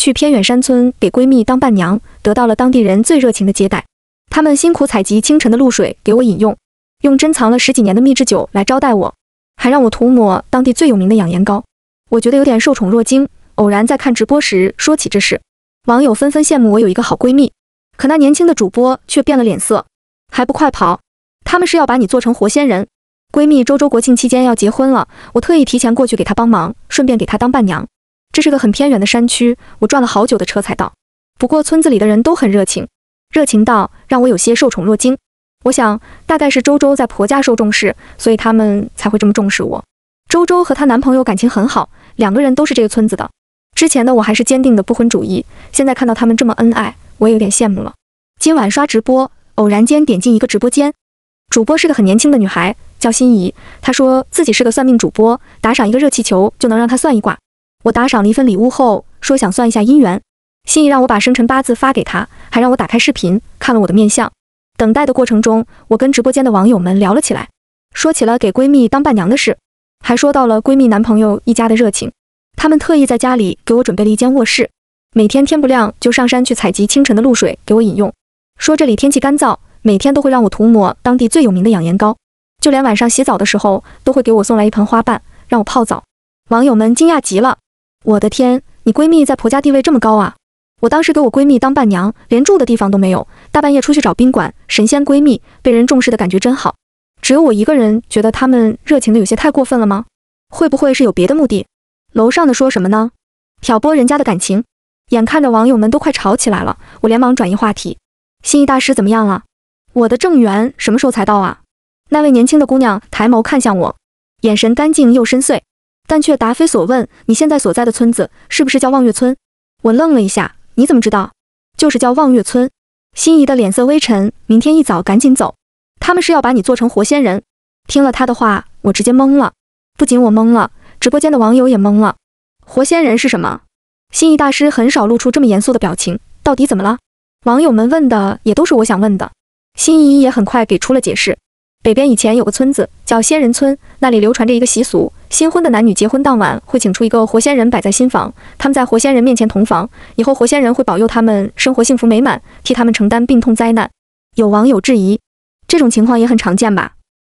去偏远山村给闺蜜当伴娘，得到了当地人最热情的接待。他们辛苦采集清晨的露水给我饮用，用珍藏了10几年的秘制酒来招待我，还让我涂抹当地最有名的养颜膏。我觉得有点受宠若惊，偶然在看直播时说起这事，网友纷纷羡慕我有一个好闺蜜。可那年轻的主播却变了脸色，还不快跑！他们是要把你做成活仙人。闺蜜周周国庆期间要结婚了，我特意提前过去给她帮忙，顺便给她当伴娘。这是个很偏远的山区，我转了好久的车才到。不过村子里的人都很热情，热情到让我有些受宠若惊。我想大概是周周在婆家受重视，所以他们才会这么重视我。周周和她男朋友感情很好，2个人都是这个村子的。之前的我还是坚定的不婚主义，现在看到他们这么恩爱，我也有点羡慕了。今晚刷直播，偶然间点进一个直播间，主播是个很年轻的女孩，叫心怡。她说自己是个算命主播，打赏一个热气球就能让她算一卦。我打赏了一份礼物后，说想算一下姻缘。心怡让我把生辰八字发给她，还让我打开视频看了我的面相。等待的过程中，我跟直播间的网友们聊了起来，说起了给闺蜜当伴娘的事，还说到了闺蜜男朋友一家的热情。他们特意在家里给我准备了一间卧室，每天天不亮就上山去采集清晨的露水给我饮用。说这里天气干燥，每天都会让我涂抹当地最有名的养颜膏，就连晚上洗澡的时候都会给我送来一盆花瓣让我泡澡。网友们惊讶极了，我的天，你闺蜜在婆家地位这么高啊！我当时给我闺蜜当伴娘，连住的地方都没有，大半夜出去找宾馆，神仙闺蜜被人重视的感觉真好。只有我一个人觉得他们热情的有些太过分了吗？会不会是有别的目的？楼上的说什么呢？挑拨人家的感情。眼看着网友们都快吵起来了，我连忙转移话题。心意大师怎么样了？我的正缘什么时候才到啊？那位年轻的姑娘抬眸看向我，眼神干净又深邃，但却答非所问。你现在所在的村子是不是叫望月村？我愣了一下，你怎么知道？就是叫望月村。心仪的脸色微沉，明天一早赶紧走，他们是要把你做成活仙人。听了他的话，我直接懵了。不仅我懵了，直播间的网友也懵了。活仙人是什么？心仪大师很少露出这么严肃的表情，到底怎么了？网友们问的也都是我想问的。心仪也很快给出了解释。北边以前有个村子叫仙人村，那里流传着一个习俗，新婚的男女结婚当晚会请出一个活仙人摆在新房，他们在活仙人面前同房，以后活仙人会保佑他们生活幸福美满，替他们承担病痛灾难。有网友质疑，这种情况也很常见吧？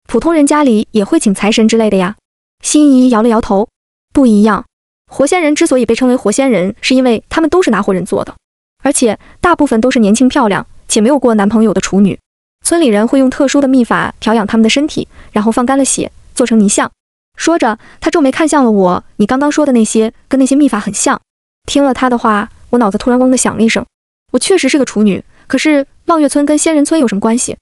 普通人家里也会请财神之类的呀？心仪摇了摇头，不一样。活仙人之所以被称为活仙人，是因为他们都是拿活人做的，而且大部分都是年轻漂亮且没有过男朋友的处女。村里人会用特殊的秘法调养他们的身体，然后放干了血，做成泥像。说着，他皱眉看向了我，你刚刚说的那些跟那些秘法很像。听了他的话，我脑子突然嗡地响了一声。我确实是个处女，可是望月村跟仙人村有什么关系？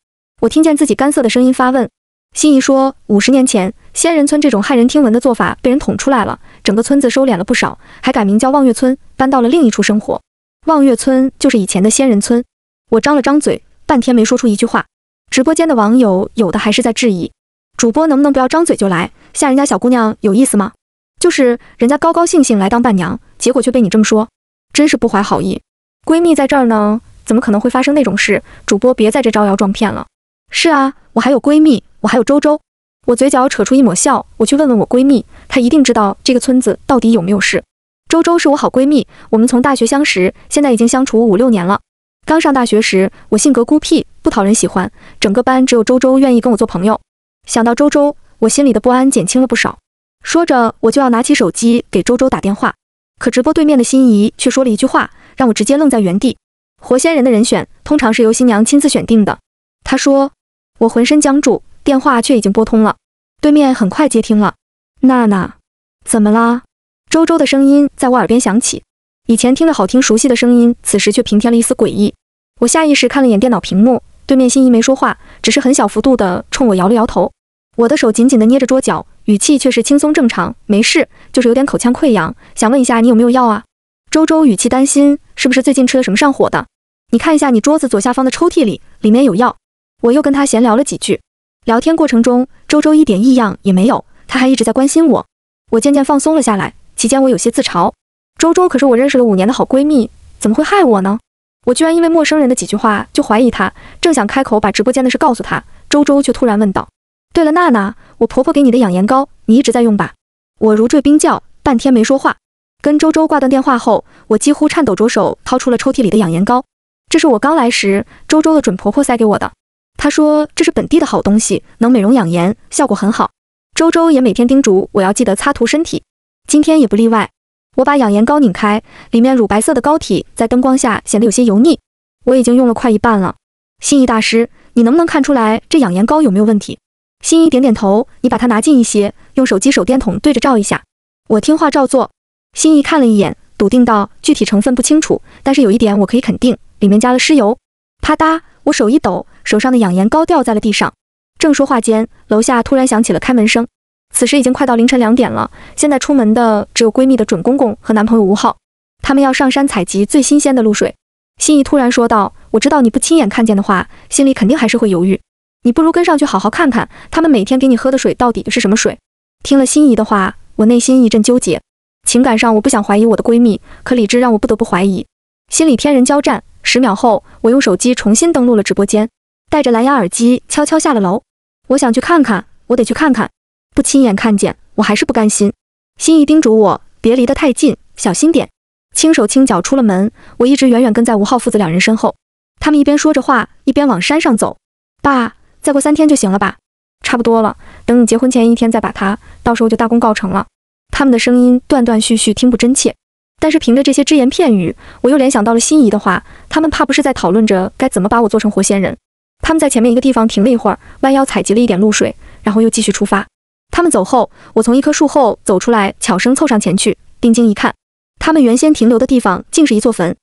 我听见自己干涩的声音发问。心仪说，50年前，仙人村这种骇人听闻的做法被人捅出来了，整个村子收敛了不少，还改名叫望月村，搬到了另一处生活。望月村就是以前的仙人村。我张了张嘴，半天没说出一句话。直播间的网友有的还是在质疑，主播能不能不要张嘴就来，吓人家小姑娘有意思吗？就是人家高高兴兴来当伴娘，结果却被你这么说，真是不怀好意。闺蜜在这儿呢，怎么可能会发生那种事？主播别在这招摇撞骗了。是啊，我还有闺蜜，我还有周周。我嘴角扯出一抹笑，我去问问我闺蜜，她一定知道这个村子到底有没有事。周周是我好闺蜜，我们从大学相识，现在已经相处5、6年了。刚上大学时，我性格孤僻，不讨人喜欢，整个班只有周周愿意跟我做朋友。想到周周，我心里的不安减轻了不少。说着，我就要拿起手机给周周打电话，可直播对面的心仪却说了一句话，让我直接愣在原地。活仙人的人选通常是由新娘亲自选定的。她说，我浑身僵住，电话却已经拨通了，对面很快接听了。娜娜，怎么啦？周周的声音在我耳边响起。以前听着好听熟悉的声音，此时却平添了一丝诡异。我下意识看了眼电脑屏幕，对面心仪没说话，只是很小幅度的冲我摇了摇头。我的手紧紧地捏着桌角，语气却是轻松正常，没事，就是有点口腔溃疡，想问一下你有没有药啊？周周语气担心，是不是最近吃了什么上火的？你看一下你桌子左下方的抽屉里，里面有药。我又跟他闲聊了几句，聊天过程中，周周一点异样也没有，他还一直在关心我。我渐渐放松了下来，期间我有些自嘲。周周可是我认识了5年的好闺蜜，怎么会害我呢？我居然因为陌生人的几句话就怀疑她，正想开口把直播间的事告诉她，周周却突然问道：对了，娜娜，我婆婆给你的养颜膏，你一直在用吧？我如坠冰窖，半天没说话。跟周周挂断电话后，我几乎颤抖着手掏出了抽屉里的养颜膏。这是我刚来时周周的准婆婆塞给我的，她说这是本地的好东西，能美容养颜，效果很好。周周也每天叮嘱我要记得擦涂身体，今天也不例外。我把养颜膏拧开，里面乳白色的膏体在灯光下显得有些油腻。我已经用了快一半了。心仪大师，你能不能看出来这养颜膏有没有问题？心仪点点头，你把它拿近一些，用手机手电筒对着照一下。我听话照做。心仪看了一眼，笃定道：具体成分不清楚，但是有一点我可以肯定，里面加了尸油。啪嗒，我手一抖，手上的养颜膏掉在了地上。正说话间，楼下突然响起了开门声。此时已经快到凌晨2点了，现在出门的只有闺蜜的准公公和男朋友吴昊，他们要上山采集最新鲜的露水。心仪突然说道：我知道你不亲眼看见的话，心里肯定还是会犹豫，你不如跟上去好好看看，他们每天给你喝的水到底是什么水。听了心仪的话，我内心一阵纠结，情感上我不想怀疑我的闺蜜，可理智让我不得不怀疑，心里天人交战。10秒后，我用手机重新登录了直播间，戴着蓝牙耳机悄悄下了楼。我想去看看，我得去看看，不亲眼看见我还是不甘心。心仪叮嘱我别离得太近，小心点。轻手轻脚出了门，我一直远远跟在吴昊父子2人身后。他们一边说着话，一边往山上走。爸，再过3天就行了吧？差不多了，等你结婚前1天再把它，到时候就大功告成了。他们的声音断断续续，听不真切，但是凭着这些只言片语，我又联想到了心仪的话，他们怕不是在讨论着该怎么把我做成活仙人。他们在前面一个地方停了一会儿，弯腰采集了一点露水，然后又继续出发。他们走后，我从一棵树后走出来，悄声凑上前去，定睛一看，他们原先停留的地方竟是一座坟，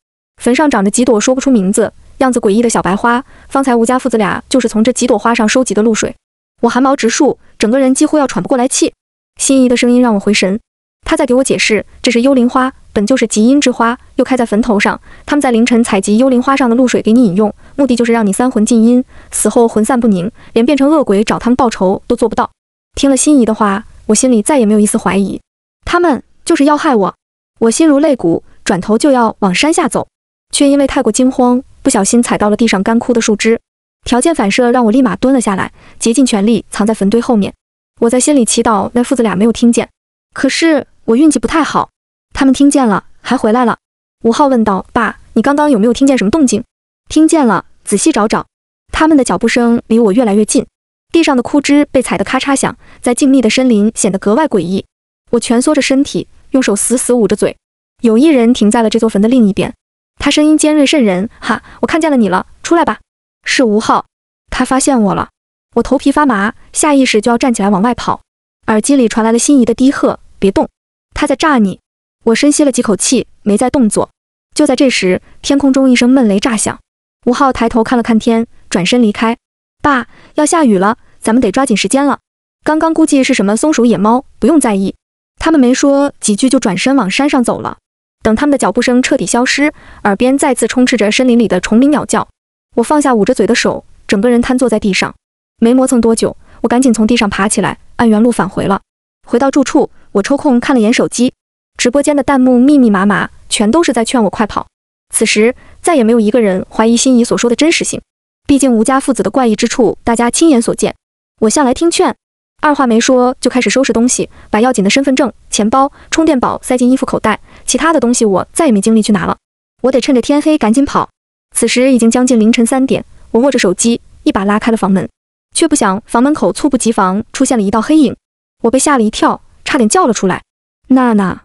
坟上长着几朵说不出名字、样子诡异的小白花，方才吴家父子俩就是从这几朵花上收集的露水。我汗毛直竖，整个人几乎要喘不过来气。心仪的声音让我回神，他在给我解释，这是幽灵花，本就是极阴之花，又开在坟头上，他们在凌晨采集幽灵花上的露水给你饮用，目的就是让你三魂尽阴，死后魂散不宁，连变成恶鬼找他们报仇都做不到。听了心仪的话，我心里再也没有一丝怀疑，他们就是要害我。我心如肋骨，转头就要往山下走，却因为太过惊慌，不小心踩到了地上干枯的树枝。条件反射让我立马蹲了下来，竭尽全力藏在坟堆后面。我在心里祈祷那父子俩没有听见，可是我运气不太好，他们听见了，还回来了。吴昊问道：爸，你刚刚有没有听见什么动静？听见了，仔细找找。他们的脚步声离我越来越近，地上的枯枝被踩得咔嚓响，在静谧的森林显得格外诡异。我蜷缩着身体，用手死死捂着嘴。有一人停在了这座坟的另一边，他声音尖锐渗人：哈，我看见了你了，出来吧。是吴昊，他发现我了。我头皮发麻，下意识就要站起来往外跑，耳机里传来了心仪的低喝：别动，他在炸你。我深吸了几口气，没再动作。就在这时，天空中一声闷雷炸响，吴昊抬头看了看天，转身离开。爸，要下雨了，咱们得抓紧时间了。刚刚估计是什么松鼠野猫，不用在意。他们没说几句就转身往山上走了。等他们的脚步声彻底消失，耳边再次充斥着森林里的虫鸣鸟叫。我放下捂着嘴的手，整个人瘫坐在地上。没磨蹭多久，我赶紧从地上爬起来，按原路返回了。回到住处，我抽空看了眼手机，直播间的弹幕密密麻麻，全都是在劝我快跑。此时再也没有一个人怀疑心仪所说的真实性，毕竟吴家父子的怪异之处，大家亲眼所见。我向来听劝，二话没说就开始收拾东西，把要紧的身份证、钱包、充电宝塞进衣服口袋，其他的东西我再也没精力去拿了。我得趁着天黑赶紧跑。此时已经将近凌晨3点，我握着手机，一把拉开了房门。却不想房门口猝不及防出现了一道黑影，我被吓了一跳，差点叫了出来。娜娜，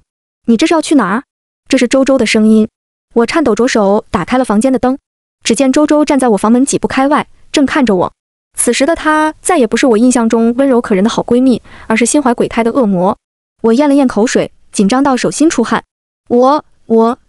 你这是要去哪儿？这是周周的声音。我颤抖着手打开了房间的灯，只见周周站在我房门几步开外，正看着我。此时的她再也不是我印象中温柔可人的好闺蜜，而是心怀鬼胎的恶魔。我咽了咽口水，紧张到手心出汗。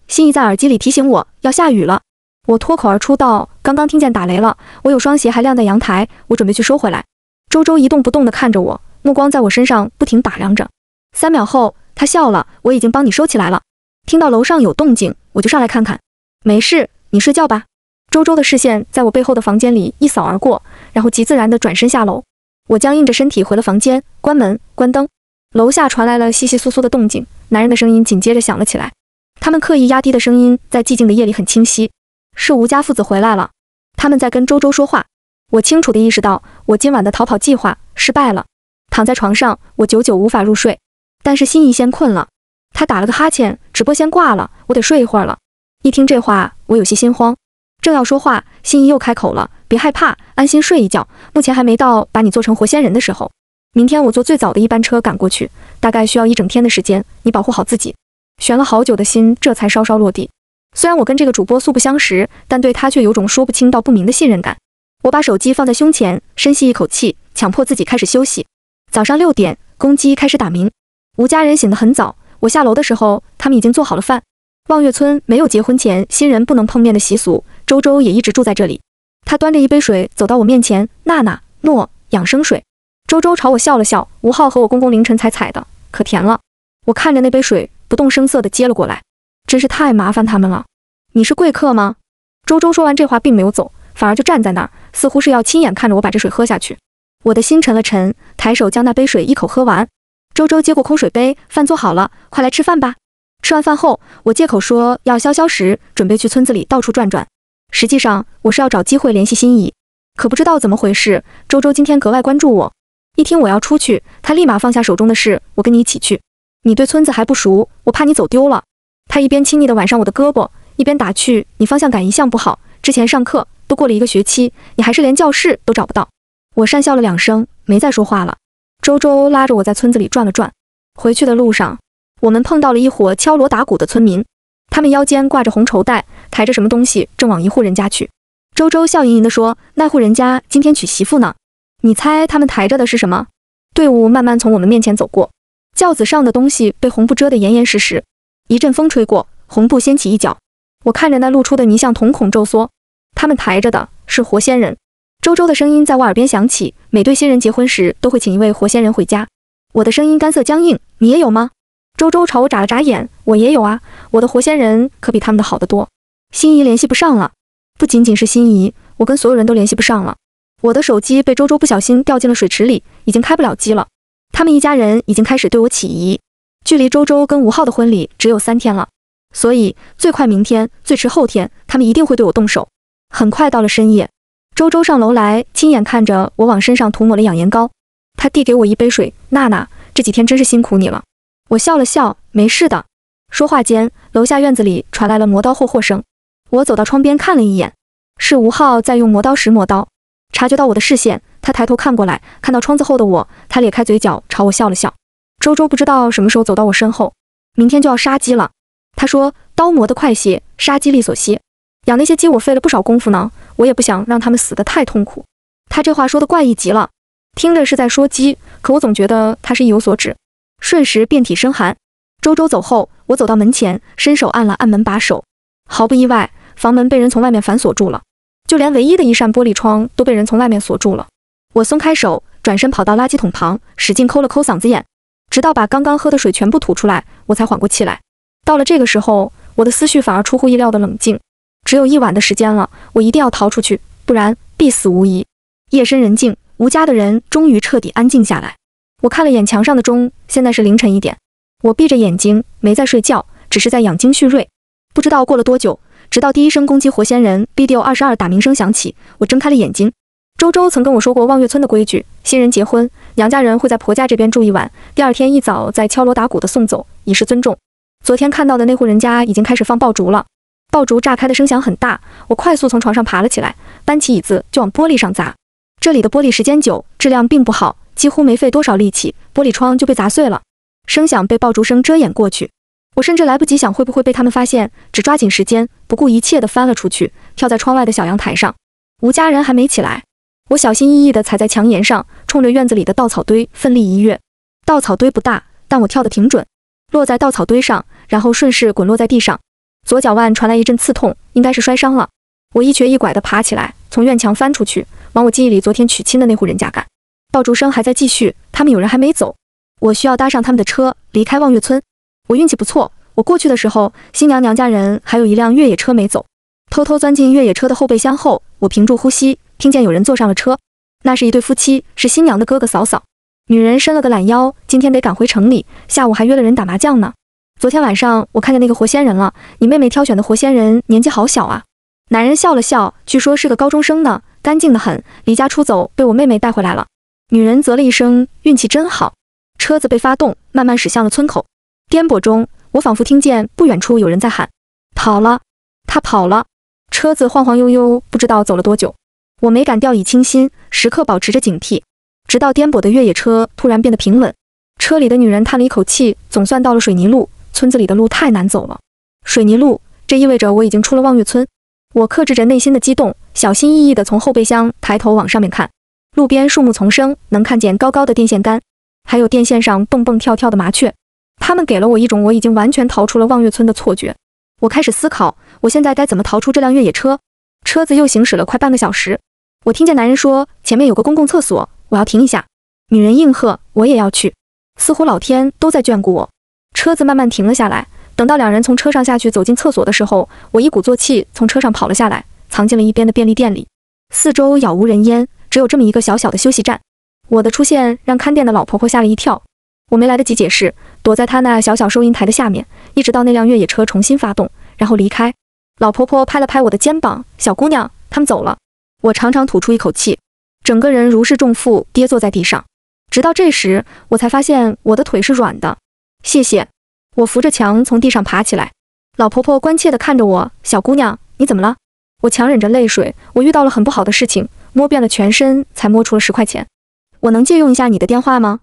心仪在耳机里提醒我要下雨了。我脱口而出道：刚刚听见打雷了，我有双鞋还晾在阳台，我准备去收回来。周周一动不动地看着我，目光在我身上不停打量着。3秒后，他笑了：我已经帮你收起来了。听到楼上有动静，我就上来看看。没事，你睡觉吧。周周的视线在我背后的房间里一扫而过，然后极自然地转身下楼。我僵硬着身体回了房间，关门关灯。楼下传来了窸窸窣窣的动静，男人的声音紧接着响了起来。他们刻意压低的声音在寂静的夜里很清晰。是吴家父子回来了，他们在跟周周说话。我清楚地意识到，我今晚的逃跑计划失败了。躺在床上，我久久无法入睡，但是心仪先困了。他打了个哈欠，直播先挂了，我得睡一会儿了。一听这话，我有些心慌，正要说话，心怡又开口了，别害怕，安心睡一觉，目前还没到把你做成活仙人的时候。明天我坐最早的一班车赶过去，大概需要1整天的时间，你保护好自己。悬了好久的心这才稍稍落地。虽然我跟这个主播素不相识，但对他却有种说不清道不明的信任感。我把手机放在胸前，深吸一口气，强迫自己开始休息。早上6点，公鸡开始打鸣。吴家人醒得很早，我下楼的时候，他们已经做好了饭。望月村没有结婚前新人不能碰面的习俗，周周也一直住在这里。他端着一杯水走到我面前，娜娜，诺，养生水。周周朝我笑了笑，吴昊和我公公凌晨才采的，可甜了。我看着那杯水，不动声色地接了过来。真是太麻烦他们了。你是贵客吗？周周说完这话并没有走，反而就站在那儿，似乎是要亲眼看着我把这水喝下去。我的心沉了沉，抬手将那杯水一口喝完。周周接过空水杯，饭做好了，快来吃饭吧。吃完饭后，我借口说要消消食，准备去村子里到处转转。实际上，我是要找机会联系心怡。可不知道怎么回事，周周今天格外关注我。一听我要出去，他立马放下手中的事，我跟你一起去。你对村子还不熟，我怕你走丢了。他一边亲昵地挽上我的胳膊，一边打趣，你方向感一向不好，之前上课都过了1个学期，你还是连教室都找不到。我讪笑了2声，没再说话了。周周拉着我在村子里转了转。回去的路上，我们碰到了一伙敲锣打鼓的村民，他们腰间挂着红绸带，抬着什么东西，正往一户人家去。周周笑盈盈地说，那户人家今天娶媳妇呢。你猜他们抬着的是什么？队伍慢慢从我们面前走过，轿子上的东西被红布遮得严严实实。一阵风吹过，红布掀起一角，我看着那露出的泥像瞳孔骤缩。他们抬着的是活仙人。周周的声音在我耳边响起，每对新人结婚时都会请一位活仙人回家。我的声音干涩僵硬，你也有吗？周周朝我眨了眨眼，我也有啊，我的活仙人可比他们的好得多。心怡联系不上了。不仅仅是心怡，我跟所有人都联系不上了。我的手机被周周不小心掉进了水池里，已经开不了机了。他们一家人已经开始对我起疑。距离周周跟吴昊的婚礼只有3天了，所以最快明天，最迟后天，他们一定会对我动手。很快到了深夜，周周上楼来，亲眼看着我往身上涂抹了养颜膏。他递给我一杯水，娜娜，这几天真是辛苦你了。我笑了笑，没事的。说话间，楼下院子里传来了磨刀霍霍声。我走到窗边看了一眼，是吴昊在用磨刀石磨刀。察觉到我的视线，他抬头看过来，看到窗子后的我，他咧开嘴角朝我笑了笑。周周不知道什么时候走到我身后，明天就要杀鸡了。他说刀磨得快些，杀鸡利索些。养那些鸡我费了不少功夫呢，我也不想让他们死得太痛苦。他这话说得怪异极了，听着是在说鸡，可我总觉得他是意有所指。瞬时遍体生寒。周周走后，我走到门前，伸手按了按门把手。毫不意外，房门被人从外面反锁住了。就连唯一的一扇玻璃窗都被人从外面锁住了。我松开手，转身跑到垃圾桶旁，使劲抠了抠嗓子眼，直到把刚刚喝的水全部吐出来，我才缓过气来。到了这个时候，我的思绪反而出乎意料的冷静。只有1晚的时间了，我一定要逃出去，不然必死无疑。夜深人静，吴家的人终于彻底安静下来。我看了眼墙上的钟，现在是凌晨1点。我闭着眼睛，没在睡觉，只是在养精蓄锐。不知道过了多久，直到第1声攻击活仙人 BDO22 打鸣声响起，我睁开了眼睛。周周曾跟我说过望月村的规矩，新人结婚，娘家人会在婆家这边住1晚，第2天一早再敲锣打鼓的送走，以示尊重。昨天看到的那户人家已经开始放爆竹了，爆竹炸开的声响很大，我快速从床上爬了起来，搬起椅子就往玻璃上砸。这里的玻璃时间久，质量并不好，几乎没费多少力气，玻璃窗就被砸碎了。声响被爆竹声遮掩过去，我甚至来不及想会不会被他们发现，只抓紧时间，不顾一切地翻了出去，跳在窗外的小阳台上。吴家人还没起来，我小心翼翼地踩在墙沿上，冲着院子里的稻草堆奋力一跃。稻草堆不大，但我跳得挺准，落在稻草堆上，然后顺势滚落在地上。左脚腕传来一阵刺痛，应该是摔伤了。我一瘸一拐地爬起来，从院墙翻出去，往我记忆里昨天娶亲的那户人家赶。爆竹声还在继续，他们有人还没走，我需要搭上他们的车，离开望月村。我运气不错，我过去的时候，新娘娘家人还有一辆越野车没走。偷偷钻进越野车的后备箱后，我屏住呼吸，听见有人坐上了车。那是一对夫妻，是新娘的哥哥嫂嫂。女人伸了个懒腰，今天得赶回城里，下午还约了人打麻将呢。昨天晚上我看见那个活仙人了，你妹妹挑选的活仙人年纪好小啊。男人笑了笑，据说是个高中生呢，干净得很，离家出走被我妹妹带回来了。女人啧了一声，运气真好。车子被发动，慢慢驶向了村口。颠簸中，我仿佛听见不远处有人在喊：跑了！他跑了！车子晃晃悠悠，不知道走了多久。我没敢掉以轻心，时刻保持着警惕，直到颠簸的越野车突然变得平稳。车里的女人叹了一口气，总算到了水泥路。村子里的路太难走了。水泥路，这意味着我已经出了望月村。我克制着内心的激动，小心翼翼地从后备箱抬头往上面看。路边树木丛生，能看见高高的电线杆，还有电线上蹦蹦跳跳的麻雀。它们给了我一种我已经完全逃出了望月村的错觉。我开始思考，我现在该怎么逃出这辆越野车。车子又行驶了快半个小时。我听见男人说前面有个公共厕所，我要停一下。女人应和，我也要去。似乎老天都在眷顾我。车子慢慢停了下来，等到两人从车上下去走进厕所的时候，我一鼓作气从车上跑了下来，藏进了一边的便利店里。四周杳无人烟，只有这么一个小小的休息站。我的出现让看店的老婆婆吓了一跳，我没来得及解释，躲在她那小小收银台的下面，一直到那辆越野车重新发动，然后离开。老婆婆拍了拍我的肩膀，小姑娘，他们走了。我长长吐出一口气，整个人如释重负，跌坐在地上。直到这时，我才发现我的腿是软的。谢谢。我扶着墙从地上爬起来。老婆婆关切地看着我，小姑娘，你怎么了？我强忍着泪水，我遇到了很不好的事情，摸遍了全身才摸出了10块钱。我能借用一下你的电话吗？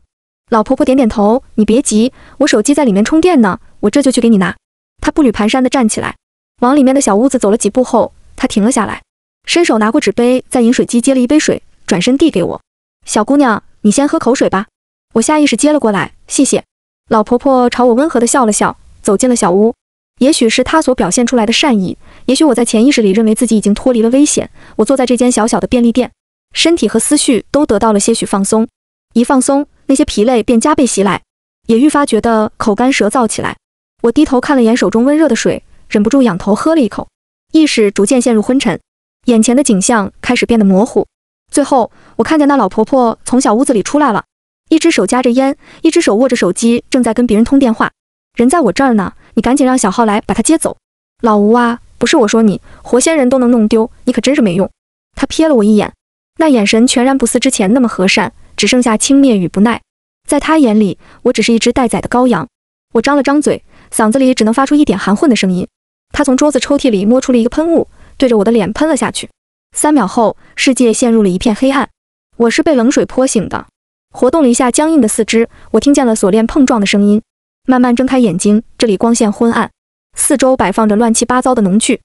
老婆婆点点头，你别急，我手机在里面充电呢，我这就去给你拿。她步履蹒跚地站起来，往里面的小屋子走了几步后，她停了下来，伸手拿过纸杯，在饮水机接了一杯水，转身递给我。小姑娘，你先喝口水吧。我下意识接了过来，谢谢。老婆婆朝我温和地笑了笑，走进了小屋。也许是她所表现出来的善意，也许我在潜意识里认为自己已经脱离了危险。我坐在这间小小的便利店，身体和思绪都得到了些许放松。一放松，那些疲累便加倍袭来，也愈发觉得口干舌燥起来。我低头看了眼手中温热的水，忍不住仰头喝了一口，意识逐渐陷入昏沉，眼前的景象开始变得模糊。最后，我看见那老婆婆从小屋子里出来了，一只手夹着烟，一只手握着手机，正在跟别人通电话。人在我这儿呢，你赶紧让小浩来把他接走。老吴啊，不是我说你，活鲜人都能弄丢，你可真是没用。他瞥了我一眼，那眼神全然不似之前那么和善，只剩下轻蔑与不耐。在他眼里，我只是一只待宰的羔羊。我张了张嘴，嗓子里只能发出一点含混的声音。他从桌子抽屉里摸出了一个喷雾，对着我的脸喷了下去。3秒后，世界陷入了一片黑暗。我是被冷水泼醒的，活动了一下僵硬的四肢，我听见了锁链碰撞的声音。慢慢睁开眼睛，这里光线昏暗，四周摆放着乱七八糟的农具，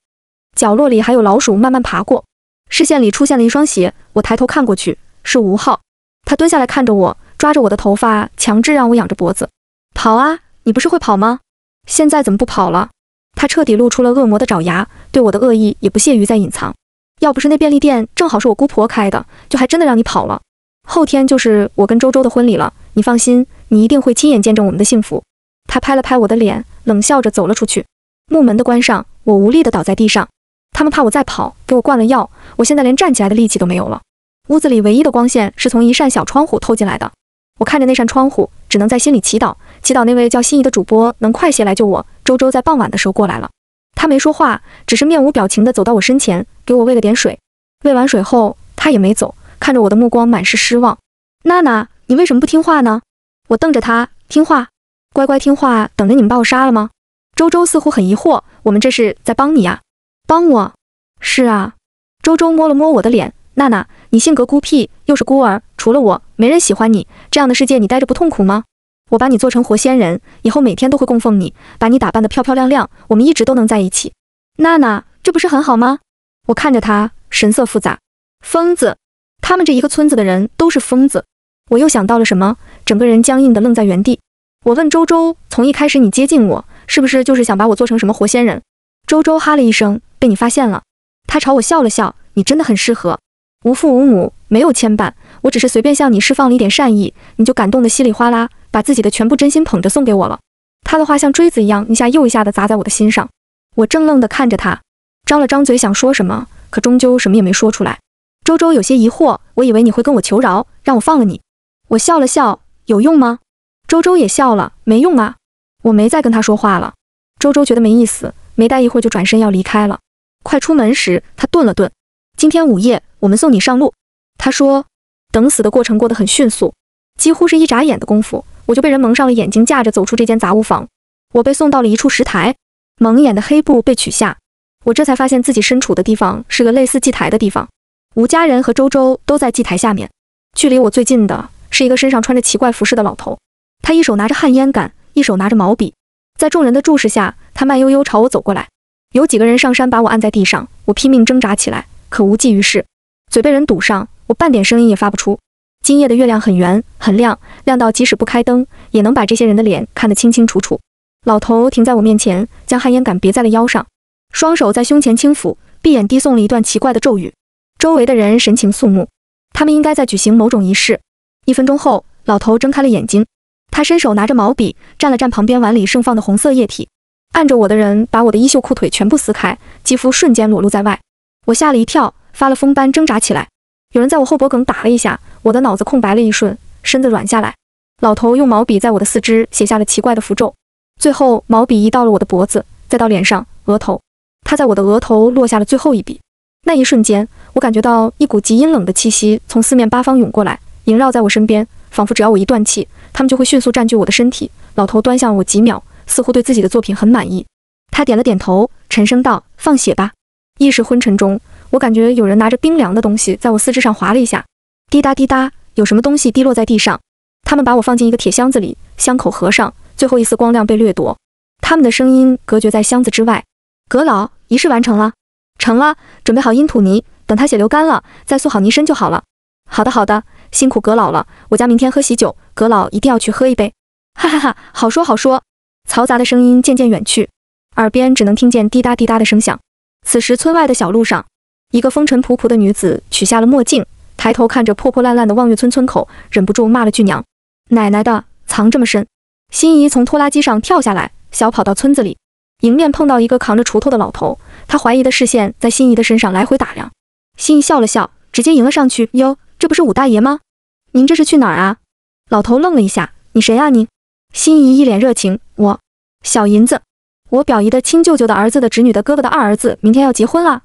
角落里还有老鼠慢慢爬过。视线里出现了一双鞋，我抬头看过去，是吴昊。他蹲下来看着我，抓着我的头发，强制让我仰着脖子。跑啊，你不是会跑吗？现在怎么不跑了？他彻底露出了恶魔的爪牙，对我的恶意也不屑于再隐藏。要不是那便利店正好是我姑婆开的，就还真的让你跑了。后天就是我跟周周的婚礼了，你放心，你一定会亲眼见证我们的幸福。他拍了拍我的脸，冷笑着走了出去。木门的关上，我无力地倒在地上。他们怕我再跑，给我灌了药，我现在连站起来的力气都没有了。屋子里唯一的光线是从一扇小窗户透进来的。我看着那扇窗户，只能在心里祈祷，祈祷那位叫心仪的主播能快些来救我。周周在傍晚的时候过来了，他没说话，只是面无表情地走到我身前，给我喂了点水。喂完水后，他也没走，看着我的目光满是失望。娜娜，你为什么不听话呢？我瞪着他，听话，乖乖听话，等着你们把我杀了吗？周周似乎很疑惑，我们这是在帮你呀？帮我？是啊。周周摸了摸我的脸，娜娜，你性格孤僻，又是孤儿，除了我，没人喜欢你，这样的世界你待着不痛苦吗？我把你做成活仙人，以后每天都会供奉你，把你打扮得漂漂亮亮，我们一直都能在一起。娜娜，这不是很好吗？我看着他，神色复杂。疯子，他们这一个村子的人都是疯子。我又想到了什么，整个人僵硬地愣在原地。我问周周，从一开始你接近我，是不是就是想把我做成什么活仙人？周周哈了一声，被你发现了。他朝我笑了笑，你真的很适合。无父无母，没有牵绊，我只是随便向你释放了一点善意，你就感动得稀里哗啦，把自己的全部真心捧着送给我了。他的话像锥子一样，一下又一下地砸在我的心上。我怔愣地看着他，张了张嘴想说什么，可终究什么也没说出来。周周有些疑惑，我以为你会跟我求饶，让我放了你。我笑了笑，有用吗？周周也笑了，没用啊。我没再跟他说话了。周周觉得没意思，没待一会儿就转身要离开了。快出门时，他顿了顿。今天午夜我们送你上路。他说，等死的过程过得很迅速，几乎是一眨眼的功夫，我就被人蒙上了眼睛，架着走出这间杂物房。我被送到了一处石台，蒙眼的黑布被取下，我这才发现自己身处的地方是个类似祭台的地方。吴家人和周周都在祭台下面，距离我最近的是一个身上穿着奇怪服饰的老头，他一手拿着旱烟杆，一手拿着毛笔，在众人的注视下，他慢悠悠朝我走过来。有几个人上山把我按在地上，我拼命挣扎起来，可无济于事，嘴被人堵上，我半点声音也发不出。今夜的月亮很圆很亮，亮到即使不开灯，也能把这些人的脸看得清清楚楚。老头停在我面前，将旱烟杆别在了腰上，双手在胸前轻抚，闭眼低诵了一段奇怪的咒语。周围的人神情肃穆，他们应该在举行某种仪式。1分钟后，老头睁开了眼睛，他伸手拿着毛笔，蘸了蘸旁边碗里盛放的红色液体。按着我的人把我的衣袖裤腿全部撕开，肌肤瞬间裸露在外。我吓了一跳，发了疯般挣扎起来。有人在我后脖梗打了一下，我的脑子空白了一瞬，身子软下来。老头用毛笔在我的四肢写下了奇怪的符咒，最后毛笔移到了我的脖子，再到脸上、额头。他在我的额头落下了最后一笔。那一瞬间，我感觉到一股极阴冷的气息从四面八方涌过来，萦绕在我身边，仿佛只要我一断气，他们就会迅速占据我的身体。老头端详了我几秒，似乎对自己的作品很满意。他点了点头，沉声道：“放血吧。”意识昏沉中，我感觉有人拿着冰凉的东西在我四肢上划了一下，滴答滴答，有什么东西滴落在地上。他们把我放进一个铁箱子里，箱口合上，最后一丝光亮被掠夺。他们的声音隔绝在箱子之外。阁老，仪式完成了。成了，准备好阴土泥，等它血流干了，再塑好泥身就好了。好的好的，辛苦阁老了，我家明天喝喜酒，阁老一定要去喝一杯。哈哈哈，好说好说。嘈杂的声音渐渐远去，耳边只能听见滴答滴答的声响。此时村外的小路上，一个风尘仆仆的女子取下了墨镜，抬头看着破破烂烂的望月村村口，忍不住骂了句娘。奶奶的，藏这么深。心怡从拖拉机上跳下来，小跑到村子里，迎面碰到一个扛着锄头的老头，他怀疑的视线在心怡的身上来回打量。心怡笑了笑，直接迎了上去。哟，这不是武大爷吗？您这是去哪儿啊？老头愣了一下，你谁啊你？心怡一脸热情，我小银子，我表姨的亲舅舅的儿子的侄女的哥哥的二儿子明天要结婚了，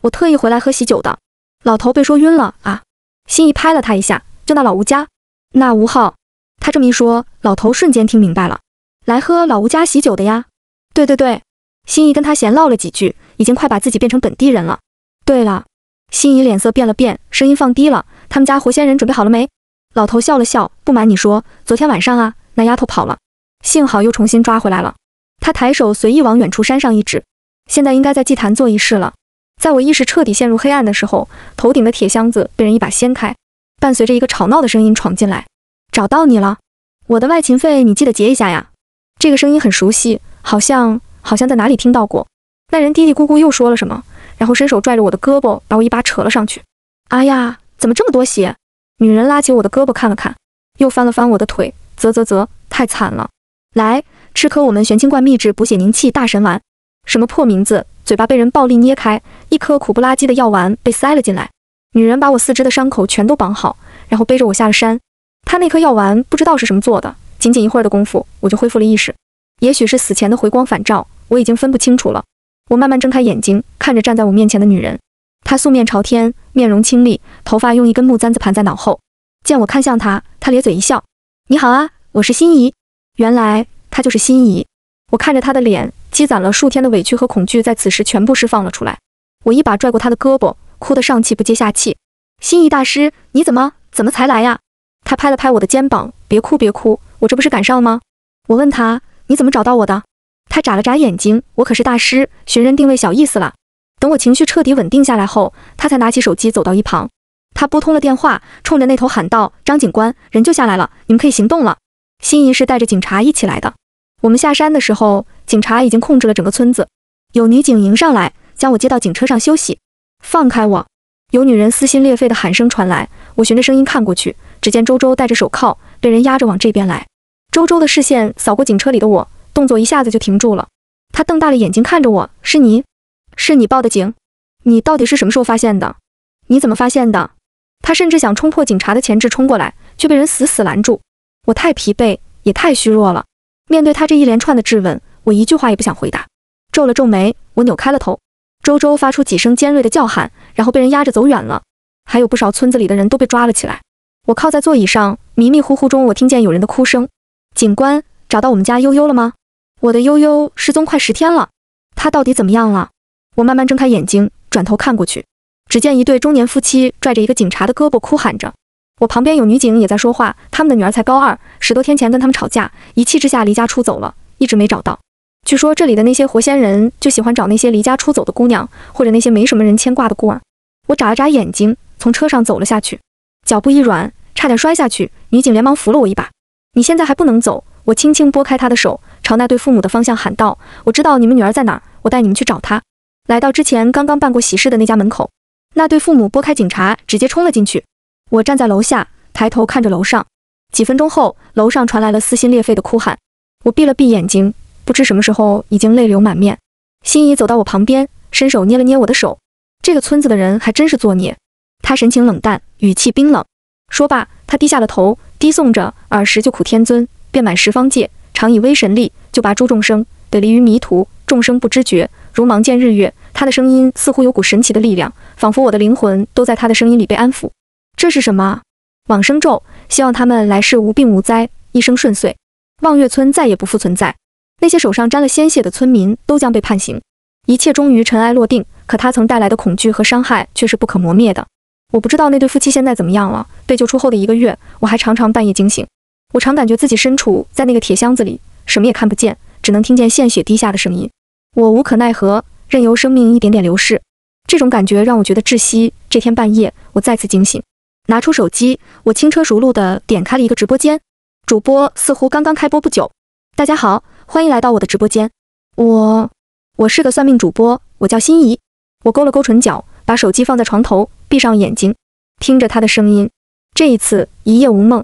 我特意回来喝喜酒的。老头被说晕了啊！心怡拍了他一下，就那老吴家，那吴浩。他这么一说，老头瞬间听明白了，来喝老吴家喜酒的呀。对对对，心怡跟他闲唠了几句，已经快把自己变成本地人了。对了，心怡脸色变了变，声音放低了，他们家活仙人准备好了没？老头笑了笑，不瞒你说，昨天晚上啊，那丫头跑了，幸好又重新抓回来了。他抬手随意往远处山上一指，现在应该在祭坛做仪式了。在我意识彻底陷入黑暗的时候，头顶的铁箱子被人一把掀开，伴随着一个吵闹的声音闯进来。找到你了，我的外勤费你记得结一下呀。这个声音很熟悉，好像在哪里听到过。那人嘀嘀咕咕又说了什么，然后伸手拽着我的胳膊，把我一把扯了上去。哎呀，怎么这么多血？女人拉起我的胳膊看了看，又翻了翻我的腿，啧，太惨了。来，吃颗我们玄清观秘制补血凝气大神丸。什么破名字？嘴巴被人暴力捏开，一颗苦不拉几的药丸被塞了进来。女人把我四肢的伤口全都绑好，然后背着我下了山。她那颗药丸不知道是什么做的，仅仅一会儿的功夫，我就恢复了意识。也许是死前的回光返照，我已经分不清楚了。我慢慢睁开眼睛，看着站在我面前的女人，她素面朝天，面容清丽，头发用一根木簪子盘在脑后。见我看向她，她咧嘴一笑：“你好啊，我是心怡。”原来她就是心怡。我看着她的脸，积攒了数天的委屈和恐惧在此时全部释放了出来。我一把拽过她的胳膊，哭得上气不接下气。心怡大师，你怎么才来呀？她拍了拍我的肩膀，别哭，我这不是赶上了吗？我问她，你怎么找到我的？她眨了眨眼睛，我可是大师，寻人定位小意思了。等我情绪彻底稳定下来后，她才拿起手机走到一旁。她拨通了电话，冲着那头喊道：“张警官，人就下来了，你们可以行动了。”心怡是带着警察一起来的。我们下山的时候，警察已经控制了整个村子，有女警迎上来，将我接到警车上休息。放开我！有女人撕心裂肺的喊声传来，我循着声音看过去，只见周周戴着手铐，被人压着往这边来。周周的视线扫过警车里的我，动作一下子就停住了。他瞪大了眼睛看着我：“是你报的警？你到底是什么时候发现的？你怎么发现的？”他甚至想冲破警察的钳制冲过来，却被人死死拦住。我太疲惫，也太虚弱了。面对他这一连串的质问，我一句话也不想回答。皱了皱眉，我扭开了头。周周发出几声尖锐的叫喊，然后被人压着走远了。还有不少村子里的人都被抓了起来。我靠在座椅上，迷迷糊糊中我听见有人的哭声：“警官，找到我们家悠悠了吗？”我的悠悠失踪快10天了，他到底怎么样了？我慢慢睁开眼睛，转头看过去，只见一对中年夫妻拽着一个警察的胳膊哭喊着。我旁边有女警也在说话，他们的女儿才高2，10多天前跟他们吵架，一气之下离家出走了，一直没找到。据说这里的那些活仙人就喜欢找那些离家出走的姑娘，或者那些没什么人牵挂的孤儿。我眨了眨眼睛，从车上走了下去，脚步一软，差点摔下去，女警连忙扶了我一把。你现在还不能走。我轻轻拨开她的手，朝那对父母的方向喊道，我知道你们女儿在哪儿，我带你们去找她。来到之前刚刚办过喜事的那家门口，那对父母拨开警察，直接冲了进去。我站在楼下，抬头看着楼上。几分钟后，楼上传来了撕心裂肺的哭喊。我闭了闭眼睛，不知什么时候已经泪流满面。心怡走到我旁边，伸手捏了捏我的手。这个村子的人还真是作孽。他神情冷淡，语气冰冷。说罢，他低下了头，低诵着尔时就苦天尊，遍满十方界，常以威神力，就拔诸众生，得离于迷途，众生不知觉，如盲见日月。他的声音似乎有股神奇的力量，仿佛我的灵魂都在他的声音里被安抚。这是什么？往生咒，希望他们来世无病无灾，一生顺遂。望月村再也不复存在，那些手上沾了鲜血的村民都将被判刑。一切终于尘埃落定，可他曾带来的恐惧和伤害却是不可磨灭的。我不知道那对夫妻现在怎么样了，被救出后的1个月，我还常常半夜惊醒。我常感觉自己身处在那个铁箱子里，什么也看不见，只能听见献血滴下的声音。我无可奈何，任由生命一点点流逝。这种感觉让我觉得窒息。这天半夜，我再次惊醒，拿出手机，我轻车熟路地点开了一个直播间，主播似乎刚刚开播不久。大家好，欢迎来到我的直播间。我是个算命主播，我叫心怡。我勾了勾唇角，把手机放在床头，闭上眼睛，听着他的声音。这一次一夜无梦，